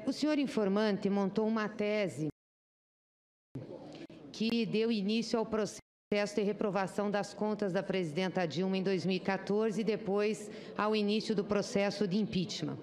O senhor informante montou uma tese que deu início ao processo de reprovação das contas da presidenta Dilma em 2014 e depois ao início do processo de impeachment.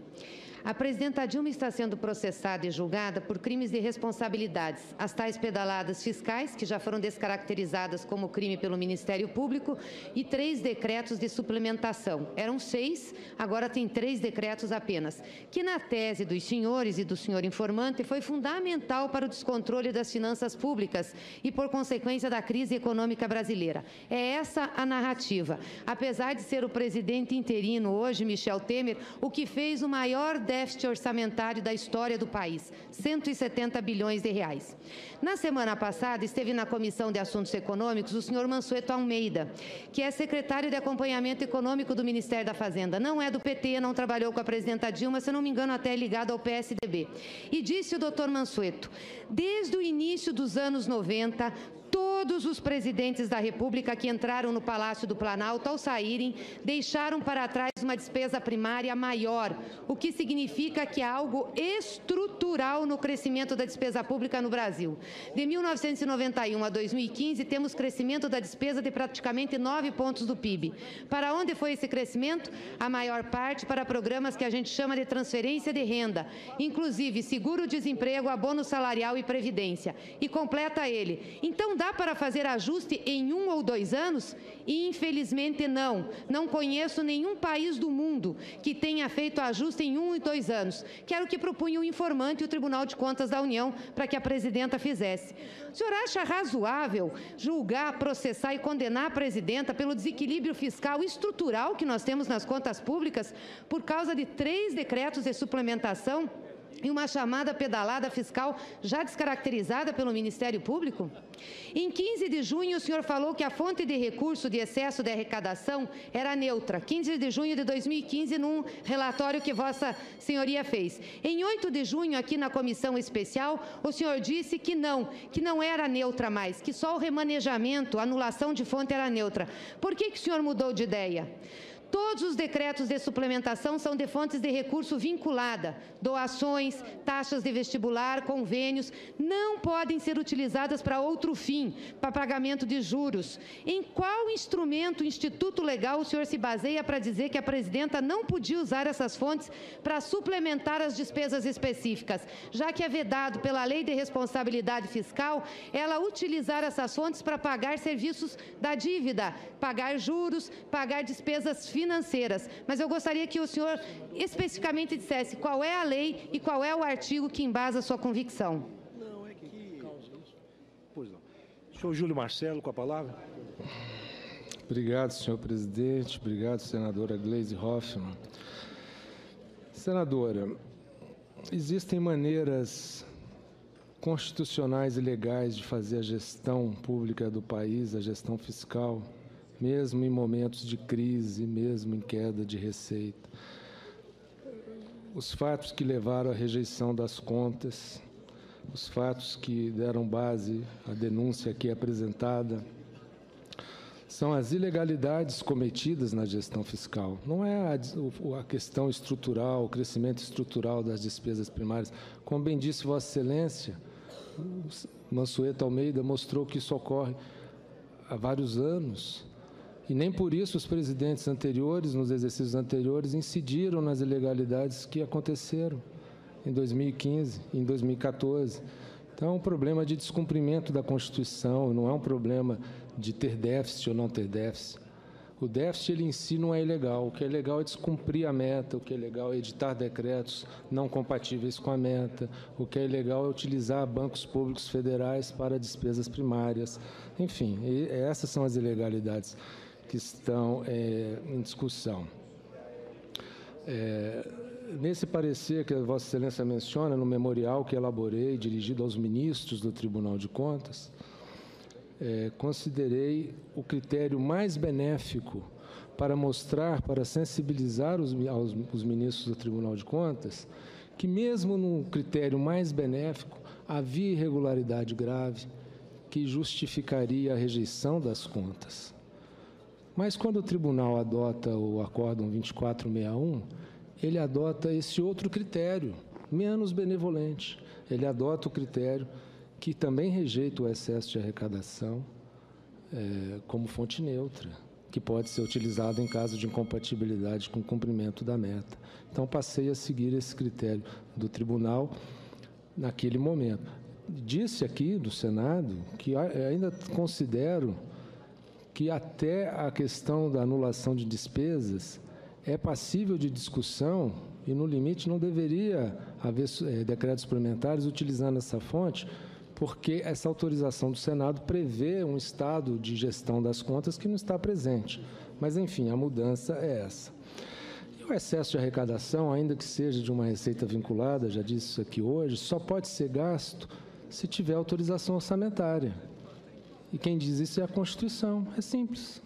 A presidenta Dilma está sendo processada e julgada por crimes de responsabilidades, as tais pedaladas fiscais, que já foram descaracterizadas como crime pelo Ministério Público, e 3 decretos de suplementação. Eram 6, agora tem 3 decretos apenas, que na tese dos senhores e do senhor informante foi fundamental para o descontrole das finanças públicas e por consequência da crise econômica brasileira. É essa a narrativa. Apesar de ser o presidente interino hoje, Michel Temer, o que fez o maior déficit orçamentário da história do país, 170 bilhões de reais. Na semana passada, esteve na Comissão de Assuntos Econômicos o senhor Mansueto Almeida, que é secretário de Acompanhamento Econômico do Ministério da Fazenda. Não é do PT, não trabalhou com a presidenta Dilma, se não me engano, até ligado ao PSDB. E disse o doutor Mansueto, desde o início dos anos 90, todos os presidentes da República que entraram no Palácio do Planalto, ao saírem, deixaram para trás uma despesa primária maior, o que significa que há algo estrutural no crescimento da despesa pública no Brasil. De 1991 a 2015, temos crescimento da despesa de praticamente 9 pontos do PIB. Para onde foi esse crescimento? A maior parte para programas que a gente chama de transferência de renda, inclusive seguro-desemprego, abono salarial e previdência. E completa ele. Então, dá para fazer ajuste em 1 ou 2 anos? E, infelizmente, não. Não conheço nenhum país do mundo que tenha feito ajuste em 1 e 2 anos, que era o que propunha o informante e o Tribunal de Contas da União para que a presidenta fizesse. O senhor acha razoável julgar, processar e condenar a presidenta pelo desequilíbrio fiscal estrutural que nós temos nas contas públicas por causa de 3 decretos de suplementação e uma chamada pedalada fiscal já descaracterizada pelo Ministério Público? Em 15 de junho, o senhor falou que a fonte de recurso de excesso de arrecadação era neutra. 15 de junho de 2015, num relatório que Vossa Senhoria fez. Em 8 de junho, aqui na comissão especial, o senhor disse que não era neutra mais, que só o remanejamento, a anulação de fonte era neutra. Por que o senhor mudou de ideia? Todos os decretos de suplementação são de fontes de recurso vinculada, doações, taxas de vestibular, convênios, não podem ser utilizadas para outro fim, para pagamento de juros. Em qual instrumento, instituto legal, o senhor se baseia para dizer que a presidenta não podia usar essas fontes para suplementar as despesas específicas, já que é vedado pela Lei de Responsabilidade Fiscal ela utilizar essas fontes para pagar serviços da dívida, pagar juros, pagar despesas financeiras, mas eu gostaria que o senhor especificamente dissesse qual é a lei e qual é o artigo que embasa a sua convicção. Não, é que... Pois não. Senhor Júlio Marcelo, com a palavra. Obrigado, senhor presidente. Obrigado, senadora Gleisi Hoffmann. Senadora, existem maneiras constitucionais e legais de fazer a gestão pública do país, a gestão fiscal, mesmo em momentos de crise, mesmo em queda de receita. Os fatos que levaram à rejeição das contas, os fatos que deram base à denúncia aqui apresentada, são as ilegalidades cometidas na gestão fiscal. Não é a questão estrutural, o crescimento estrutural das despesas primárias. Como bem disse Vossa Excelência, Mansueto Almeida mostrou que isso ocorre há vários anos. E nem por isso os presidentes anteriores, nos exercícios anteriores, incidiram nas ilegalidades que aconteceram em 2015 e em 2014. Então, é um problema de descumprimento da Constituição, não é um problema de ter déficit ou não ter déficit. O déficit, ele em si, não é ilegal. O que é legal é descumprir a meta, o que é legal é editar decretos não compatíveis com a meta, o que é ilegal é utilizar bancos públicos federais para despesas primárias. Enfim, essas são as ilegalidades que estão em discussão. Nesse parecer que a Vossa Excelência menciona, no memorial que elaborei, dirigido aos ministros do Tribunal de Contas, considerei o critério mais benéfico para mostrar, para sensibilizar os ministros do Tribunal de Contas, que mesmo no critério mais benéfico havia irregularidade grave que justificaria a rejeição das contas. Mas quando o tribunal adota o acórdão 2461, ele adota esse outro critério, menos benevolente. Ele adota o critério que também rejeita o excesso de arrecadação como fonte neutra, que pode ser utilizada em caso de incompatibilidade com o cumprimento da meta. Então, passei a seguir esse critério do tribunal naquele momento. Disse aqui do Senado que ainda considero que até a questão da anulação de despesas é passível de discussão e, no limite, não deveria haver decretos suplementares utilizando essa fonte, porque essa autorização do Senado prevê um estado de gestão das contas que não está presente. Mas, enfim, a mudança é essa. E o excesso de arrecadação, ainda que seja de uma receita vinculada, já disse isso aqui hoje, só pode ser gasto se tiver autorização orçamentária. E quem diz isso é a Constituição. É simples.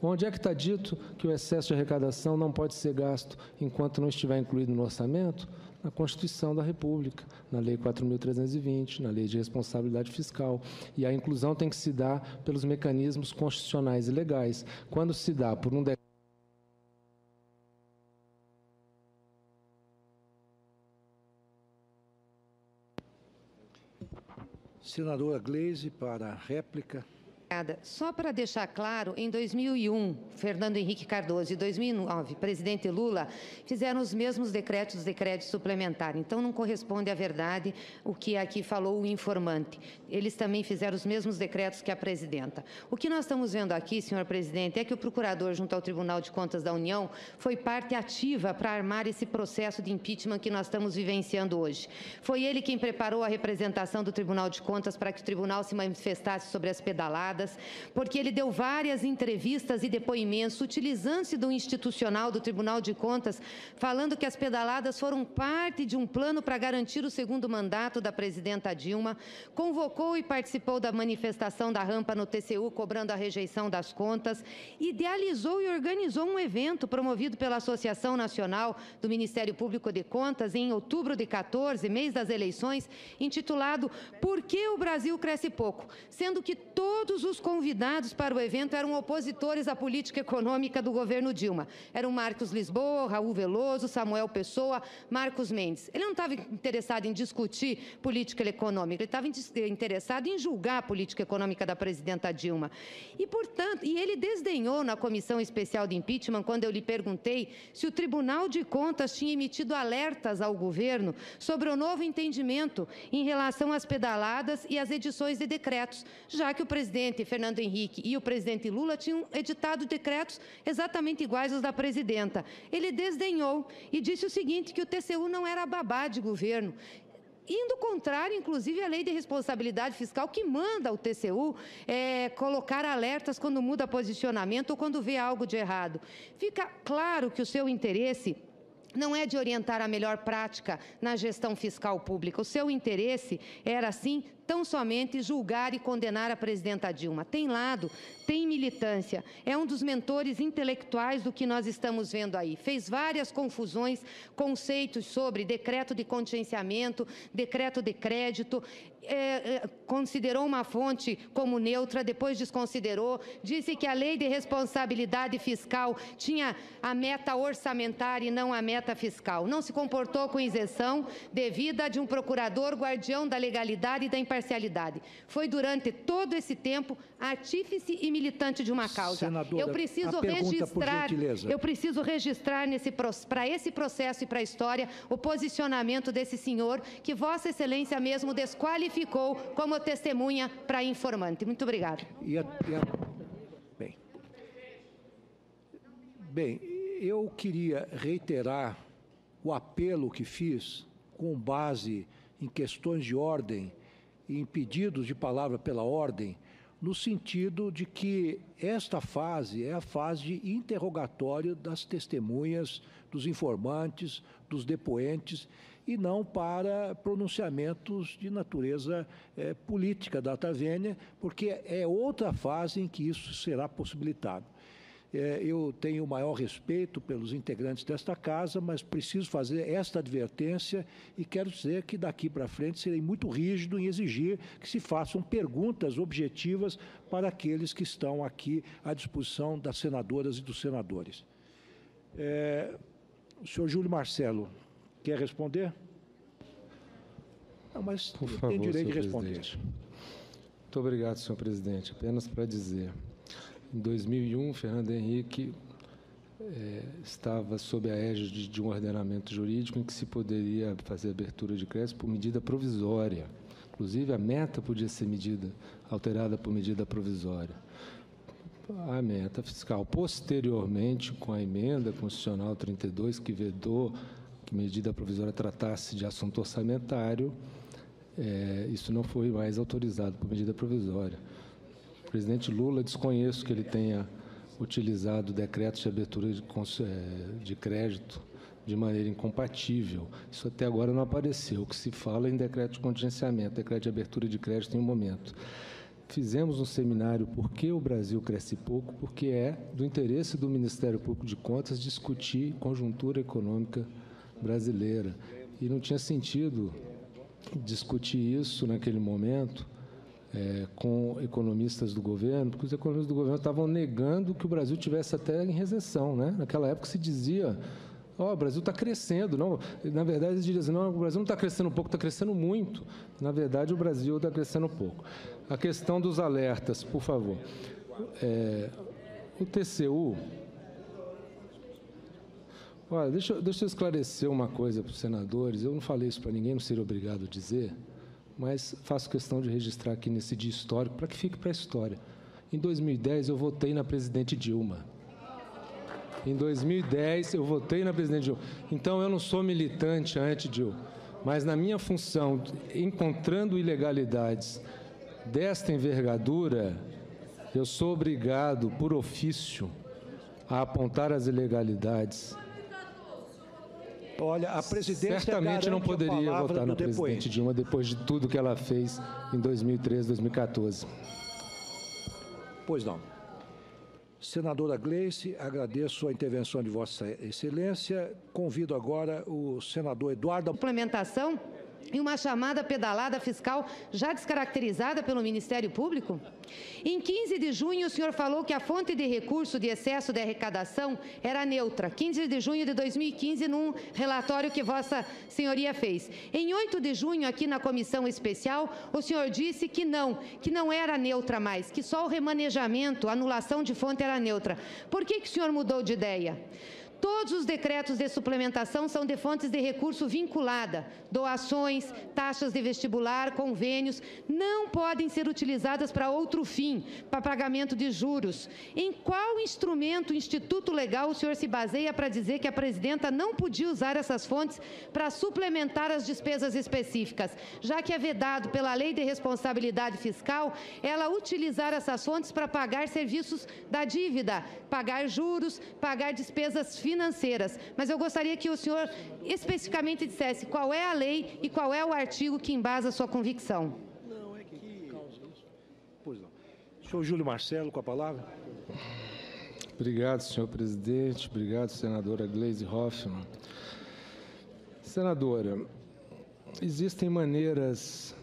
Onde é que está dito que o excesso de arrecadação não pode ser gasto enquanto não estiver incluído no orçamento? Na Constituição da República, na Lei 4.320, na Lei de Responsabilidade Fiscal. E a inclusão tem que se dar pelos mecanismos constitucionais e legais. Quando se dá por um decreto. Senadora Gleisi, para a réplica. Só para deixar claro, em 2001, Fernando Henrique Cardoso e 2009, presidente Lula, fizeram os mesmos decretos de crédito suplementar. Então, não corresponde à verdade o que aqui falou o informante. Eles também fizeram os mesmos decretos que a presidenta. O que nós estamos vendo aqui, senhor presidente, é que o procurador, junto ao Tribunal de Contas da União, foi parte ativa para armar esse processo de impeachment que nós estamos vivenciando hoje. Foi ele quem preparou a representação do Tribunal de Contas para que o tribunal se manifestasse sobre as pedaladas, porque ele deu várias entrevistas e depoimentos, utilizando-se do institucional do Tribunal de Contas, falando que as pedaladas foram parte de um plano para garantir o segundo mandato da presidenta Dilma, convocou e participou da manifestação da rampa no TCU, cobrando a rejeição das contas, idealizou e organizou um evento promovido pela Associação Nacional do Ministério Público de Contas, em outubro de 14, mês das eleições, intitulado Por que o Brasil Cresce Pouco?, sendo que todos os convidados para o evento eram opositores à política econômica do governo Dilma. Eram Marcos Lisboa, Raul Veloso, Samuel Pessoa, Marcos Mendes. Ele não estava interessado em discutir política econômica, ele estava interessado em julgar a política econômica da presidenta Dilma. E, portanto, ele desdenhou na Comissão Especial de Impeachment, quando eu lhe perguntei se o Tribunal de Contas tinha emitido alertas ao governo sobre o novo entendimento em relação às pedaladas e às edições de decretos, já que o presidente Fernando Henrique e o presidente Lula tinham editado decretos exatamente iguais aos da presidenta. Ele desdenhou e disse o seguinte, que o TCU não era babá de governo, indo contrário, inclusive, à Lei de Responsabilidade Fiscal, que manda o TCU colocar alertas quando muda posicionamento ou quando vê algo de errado. Fica claro que o seu interesse não é de orientar a melhor prática na gestão fiscal pública. O seu interesse era, sim, tão somente julgar e condenar a presidenta Dilma. Tem lado, tem militância, é um dos mentores intelectuais do que nós estamos vendo aí. Fez várias confusões, conceitos sobre decreto de contingenciamento, decreto de crédito, considerou uma fonte como neutra, depois desconsiderou, disse que a Lei de Responsabilidade Fiscal tinha a meta orçamentária e não a meta fiscal. Não se comportou com isenção devida de um procurador guardião da legalidade e da imparcialidade. Foi durante todo esse tempo artífice e militante de uma causa. Senadora, eu preciso registrar para esse processo e para a história o posicionamento desse senhor que Vossa Excelência mesmo desqualificou como testemunha para informante. Muito obrigada. Bem, eu queria reiterar o apelo que fiz com base em questões de ordem e em pedidos de palavra pela ordem, no sentido de que esta fase é a fase de interrogatório das testemunhas, dos informantes, dos depoentes, e não para pronunciamentos de natureza política data vênia, porque é outra fase em que isso será possibilitado. Eu tenho o maior respeito pelos integrantes desta casa, mas preciso fazer esta advertência e quero dizer que daqui para frente serei muito rígido em exigir que se façam perguntas objetivas para aqueles que estão aqui à disposição das senadoras e dos senadores. O senhor Júlio Marcelo, quer responder? Não, mas por favor, tem direito de senhor responder. presidente. Muito obrigado, senhor presidente. Apenas para dizer, em 2001, Fernando Henrique estava sob a égide de um ordenamento jurídico em que se poderia fazer abertura de crédito por medida provisória. Inclusive, a meta podia ser alterada por medida provisória. A meta fiscal. Posteriormente, com a emenda constitucional 32, que vedou que medida provisória tratasse de assunto orçamentário, isso não foi mais autorizado por medida provisória. O presidente Lula, desconheço que ele tenha utilizado decretos de abertura de crédito de maneira incompatível. Isso até agora não apareceu. O que se fala é em decreto de contingenciamento, decreto de abertura de crédito em um momento. Fizemos um seminário Por que o Brasil cresce pouco, porque é do interesse do Ministério Público de Contas discutir conjuntura econômica brasileira. E não tinha sentido discutir isso naquele momento com economistas do governo, porque os economistas do governo estavam negando que o Brasil tivesse até em recessão, né? Naquela época se dizia, o Brasil está crescendo. Não, na verdade, eles diziam assim, não, o Brasil não está crescendo pouco, está crescendo muito. Na verdade, o Brasil está crescendo pouco. A questão dos alertas, por favor. O TCU... Olha, deixa eu esclarecer uma coisa para os senadores. Eu não falei isso para ninguém, não seria obrigado a dizer, mas faço questão de registrar aqui nesse dia histórico, para que fique para a história. Em 2010, eu votei na presidente Dilma. Em 2010, eu votei na presidente Dilma. Então, eu não sou militante anti-Dilma, mas na minha função, encontrando ilegalidades desta envergadura, eu sou obrigado, por ofício, a apontar as ilegalidades. Olha, a presidência certamente não poderia votar na presidente Dilma depois de tudo que ela fez em 2013, 2014. Pois não. Senadora Gleice, agradeço a intervenção de Vossa Excelência. Convido agora o senador Eduardo... Implementação e uma chamada pedalada fiscal já descaracterizada pelo Ministério Público? Em 15 de junho, o senhor falou que a fonte de recurso de excesso de arrecadação era neutra. 15 de junho de 2015, num relatório que Vossa Senhoria fez. Em 8 de junho, aqui na comissão especial, o senhor disse que não era neutra mais, que só o remanejamento, a anulação de fonte era neutra. Por que o senhor mudou de ideia? Todos os decretos de suplementação são de fontes de recurso vinculada. Doações, taxas de vestibular, convênios, não podem ser utilizadas para outro fim, para pagamento de juros. Em qual instrumento, instituto legal, o senhor se baseia para dizer que a presidenta não podia usar essas fontes para suplementar as despesas específicas, já que é vedado pela Lei de Responsabilidade Fiscal ela utilizar essas fontes para pagar serviços da dívida, pagar juros, pagar despesas financeiras. Mas eu gostaria que o senhor especificamente dissesse qual é a lei e qual é o artigo que embasa a sua convicção. Não, é que causa isso. Pois não. Senhor Júlio Marcelo, com a palavra. Obrigado, senhor presidente. Obrigado, senadora Gleisi Hoffmann. Senadora, existem maneiras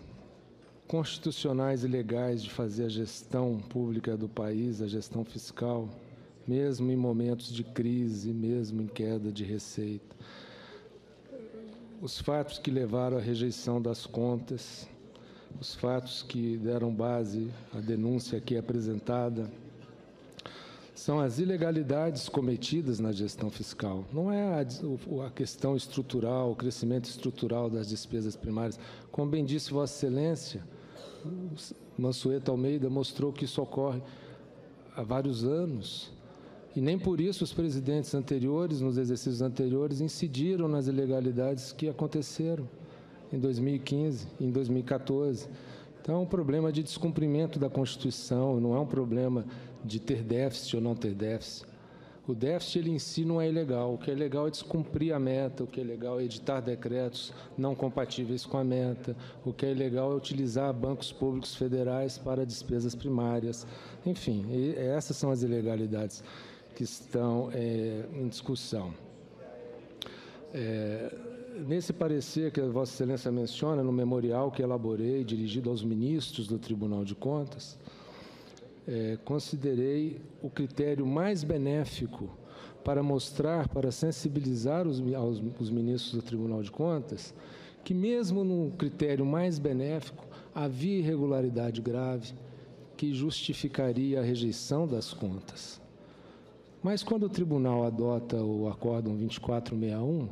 constitucionais e legais de fazer a gestão pública do país, a gestão fiscal, mesmo em momentos de crise, mesmo em queda de receita. Os fatos que levaram à rejeição das contas, os fatos que deram base à denúncia aqui apresentada, são as ilegalidades cometidas na gestão fiscal. Não é a questão estrutural, o crescimento estrutural das despesas primárias. Como bem disse Vossa Excelência, Mansueto Almeida mostrou que isso ocorre há vários anos. E nem por isso os presidentes anteriores, nos exercícios anteriores, incidiram nas ilegalidades que aconteceram em 2015, em 2014. Então, é um problema de descumprimento da Constituição, não é um problema de ter déficit ou não ter déficit. O déficit, ele em si, não é ilegal. O que é ilegal é descumprir a meta, o que é ilegal é editar decretos não compatíveis com a meta, o que é ilegal é utilizar bancos públicos federais para despesas primárias. Enfim, essas são as ilegalidades que estão em discussão. Nesse parecer que a Vossa Excelência menciona, no memorial que elaborei, dirigido aos ministros do Tribunal de Contas, considerei o critério mais benéfico para mostrar, para sensibilizar os ministros do Tribunal de Contas, que, mesmo no critério mais benéfico, havia irregularidade grave que justificaria a rejeição das contas. Mas, quando o tribunal adota o Acórdão 2461,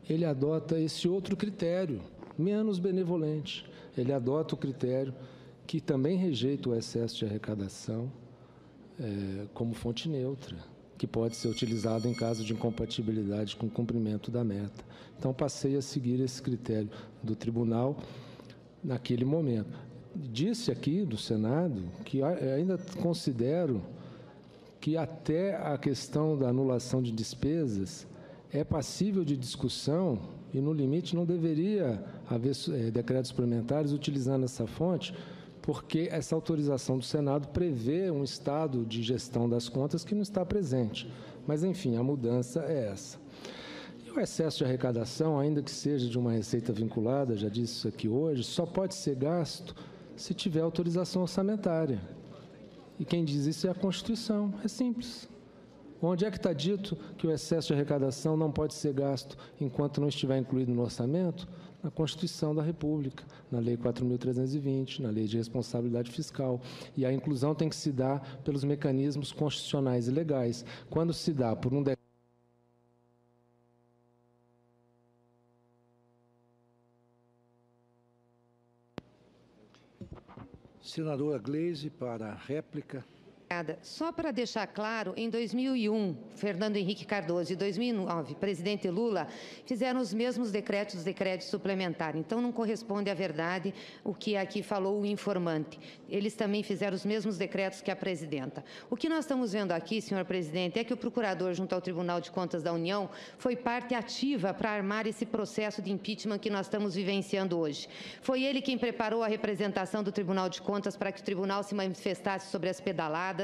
ele adota esse outro critério, menos benevolente. Ele adota o critério que também rejeita o excesso de arrecadação como fonte neutra, que pode ser utilizado em caso de incompatibilidade com o cumprimento da meta. Então, passei a seguir esse critério do tribunal naquele momento. Disse aqui do Senado que ainda considero que até a questão da anulação de despesas é passível de discussão e, no limite, não deveria haver decretos suplementares utilizando essa fonte, porque essa autorização do Senado prevê um estado de gestão das contas que não está presente. Mas, enfim, a mudança é essa. E o excesso de arrecadação, ainda que seja de uma receita vinculada, já disse isso aqui hoje, só pode ser gasto se tiver autorização orçamentária. E quem diz isso é a Constituição, é simples. Onde é que está dito que o excesso de arrecadação não pode ser gasto enquanto não estiver incluído no orçamento? Na Constituição da República, na Lei 4.320, na Lei de Responsabilidade Fiscal. E a inclusão tem que se dar pelos mecanismos constitucionais e legais. Quando se dá por um decreto. Senadora Gleisi, para a réplica. Só para deixar claro, em 2001, Fernando Henrique Cardoso, e 2009, presidente Lula, fizeram os mesmos decretos, os decretos suplementares. Então, não corresponde à verdade o que aqui falou o informante. Eles também fizeram os mesmos decretos que a presidenta. O que nós estamos vendo aqui, senhor presidente, é que o procurador, junto ao Tribunal de Contas da União, foi parte ativa para armar esse processo de impeachment que nós estamos vivenciando hoje. Foi ele quem preparou a representação do Tribunal de Contas para que o tribunal se manifestasse sobre as pedaladas,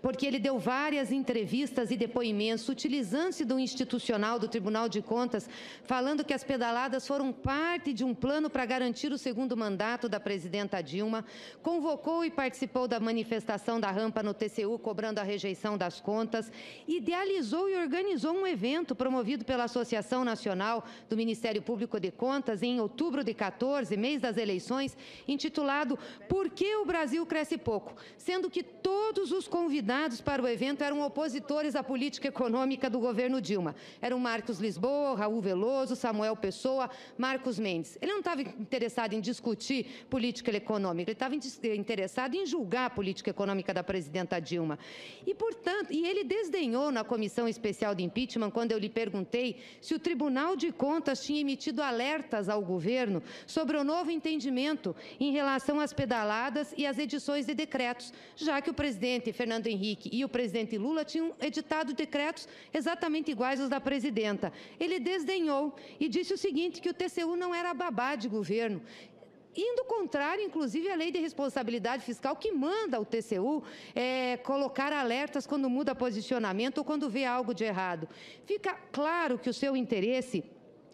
porque ele deu várias entrevistas e depoimentos, utilizando-se do institucional do Tribunal de Contas, falando que as pedaladas foram parte de um plano para garantir o segundo mandato da presidenta Dilma, convocou e participou da manifestação da rampa no TCU, cobrando a rejeição das contas, idealizou e organizou um evento promovido pela Associação Nacional do Ministério Público de Contas, em outubro de 14, mês das eleições, intitulado Por que o Brasil Cresce Pouco?, sendo que todos os convidados para o evento eram opositores à política econômica do governo Dilma. Eram Marcos Lisboa, Raul Veloso, Samuel Pessoa, Marcos Mendes. Ele não estava interessado em discutir política econômica, ele estava interessado em julgar a política econômica da presidenta Dilma. E, portanto, ele desdenhou na Comissão Especial de Impeachment, quando eu lhe perguntei se o Tribunal de Contas tinha emitido alertas ao governo sobre o novo entendimento em relação às pedaladas e às edições de decretos, já que o presidente Fernando Henrique e o presidente Lula tinham editado decretos exatamente iguais aos da presidenta. Ele desdenhou e disse o seguinte, que o TCU não era babá de governo, indo contrário, inclusive, à Lei de Responsabilidade Fiscal, que manda ao TCU colocar alertas quando muda posicionamento ou quando vê algo de errado. Fica claro que o seu interesse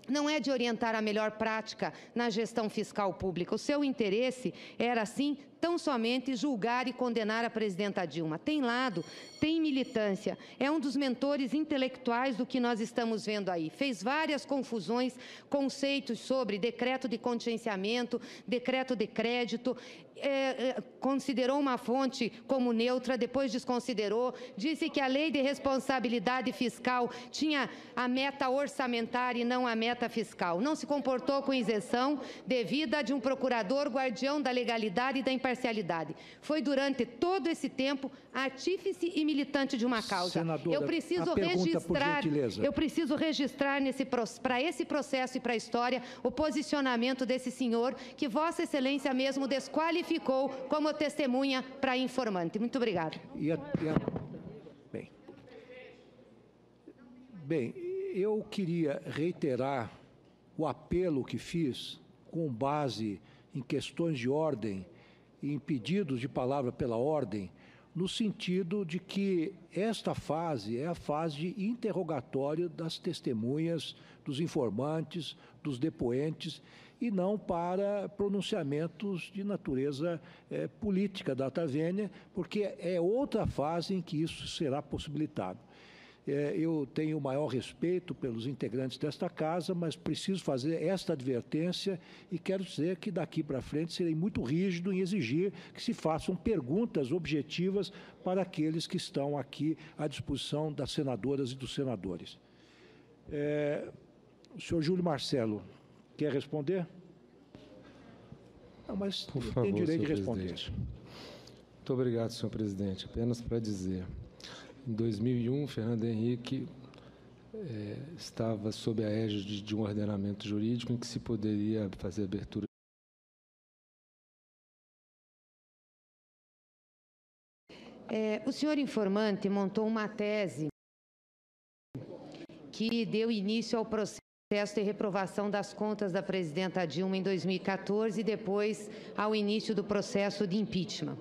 não é de orientar a melhor prática na gestão fiscal pública. O seu interesse era, sim, tão somente julgar e condenar a presidenta Dilma. Tem lado, tem militância, é um dos mentores intelectuais do que nós estamos vendo aí. Fez várias confusões, conceitos sobre decreto de contingenciamento, decreto de crédito, considerou uma fonte como neutra, depois desconsiderou, disse que a Lei de Responsabilidade Fiscal tinha a meta orçamentária e não a meta fiscal. Não se comportou com isenção devida de um procurador guardião da legalidade e da imparcialidade. Foi durante todo esse tempo artífice e militante de uma causa. Senadora, eu preciso registrar para esse processo e para a história o posicionamento desse senhor que Vossa Excelência mesmo desqualificou como testemunha para informante. Muito obrigada. Bem, eu queria reiterar o apelo que fiz com base em questões de ordem e em pedidos de palavra pela ordem, no sentido de que esta fase é a fase de interrogatório das testemunhas, dos informantes, dos depoentes, e não para pronunciamentos de natureza política data vênia, porque é outra fase em que isso será possibilitado. Eu tenho o maior respeito pelos integrantes desta casa, mas preciso fazer esta advertência e quero dizer que daqui para frente serei muito rígido em exigir que se façam perguntas objetivas para aqueles que estão aqui à disposição das senadoras e dos senadores. O senhor Júlio Marcelo, quer responder? Não, mas por favor, tem direito de responder. Presidente. Muito obrigado, senhor presidente. Apenas para dizer, em 2001, Fernando Henrique estava sob a égide de um ordenamento jurídico em que se poderia fazer abertura. O senhor informante montou uma tese que deu início ao processo de reprovação das contas da presidenta Dilma em 2014 e depois ao início do processo de impeachment.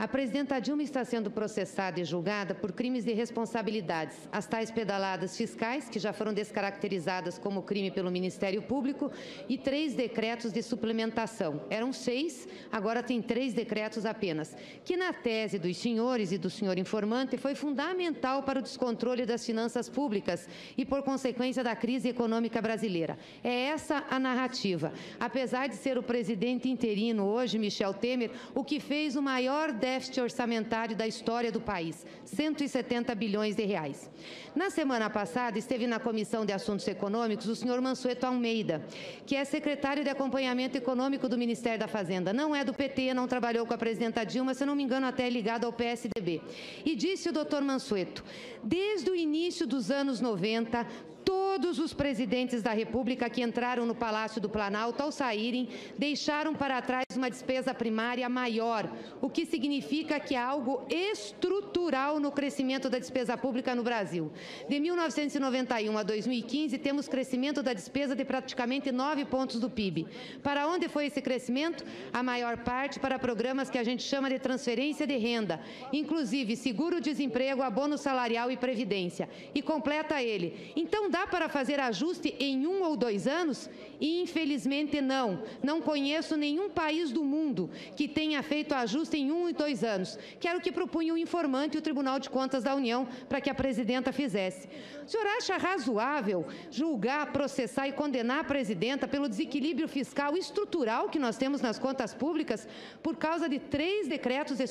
A presidenta Dilma está sendo processada e julgada por crimes de responsabilidades, as tais pedaladas fiscais, que já foram descaracterizadas como crime pelo Ministério Público, e 3 decretos de suplementação. Eram 6, agora tem 3 decretos apenas, que na tese dos senhores e do senhor informante foi fundamental para o descontrole das finanças públicas e, por consequência, da crise econômica brasileira. É essa a narrativa. Apesar de ser o presidente interino hoje, Michel Temer, o que fez o maior déficit orçamentário da história do país, 170 bilhões de reais. Na semana passada, esteve na Comissão de Assuntos Econômicos o senhor Mansueto Almeida, que é secretário de Acompanhamento Econômico do Ministério da Fazenda. Não é do PT, não trabalhou com a presidenta Dilma, se não me engano, até ligado ao PSDB. E disse o doutor Mansueto, desde o início dos anos 90, todos os presidentes da República que entraram no Palácio do Planalto, ao saírem, deixaram para trás uma despesa primária maior, o que significa que há algo estrutural no crescimento da despesa pública no Brasil. De 1991 a 2015, temos crescimento da despesa de praticamente 9 pontos do PIB. Para onde foi esse crescimento? A maior parte para programas que a gente chama de transferência de renda, inclusive seguro-desemprego, abono salarial e previdência. E completa ele. Então, dá para fazer ajuste em 1 ou 2 anos? Infelizmente, não. Não conheço nenhum país do mundo que tenha feito ajuste em 1 e 2 anos, que era o que propunha o informante e o Tribunal de Contas da União para que a presidenta fizesse. O senhor acha razoável julgar, processar e condenar a presidenta pelo desequilíbrio fiscal estrutural que nós temos nas contas públicas por causa de 3 decretos de